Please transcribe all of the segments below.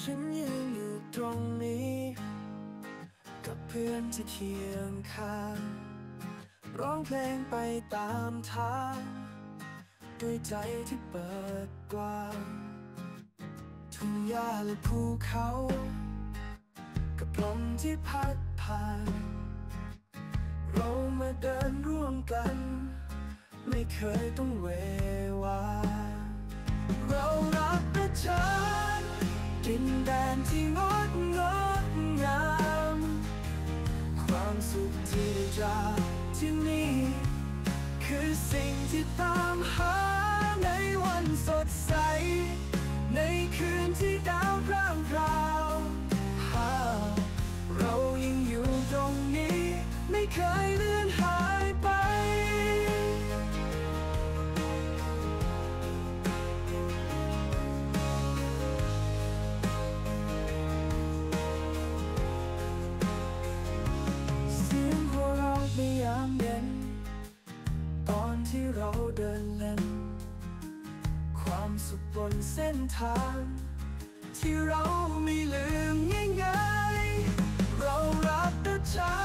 ฉันยืนอยู่ตรงนี้กับเพื่อนที่เคียงข้างร้องเพลงไปตามทางด้วยใจที่เปิดกว้างทุ่งหญ้าและภูเขากับลมที่พัดผ่านเรามาเดินร่วมกันไม่เคยต้องเววาเรารักประชาดินแดนที่งดงามความสุขที่ได้จากที่นี่คือสิ่งที่ตามหาในวันสดใสในคืนที่ดาวพร่างพราวเรายังอยู่ตรงนี้ไม่เคยเลือนหายไปเสียงหัวเราะในยามเย็นตอนที่เราเดินเล่นความสุขบนเส้นทางที่เราไม่ลืมง่ายๆเรารักประชา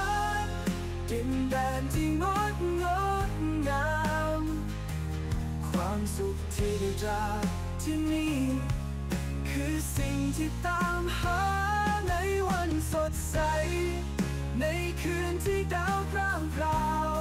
ดินแดนที่งดงามความสุขที่ได้จากที่นี่คือสิ่งที่ตามหาในวันสดใสในคืนที่ดาวพร่างพราว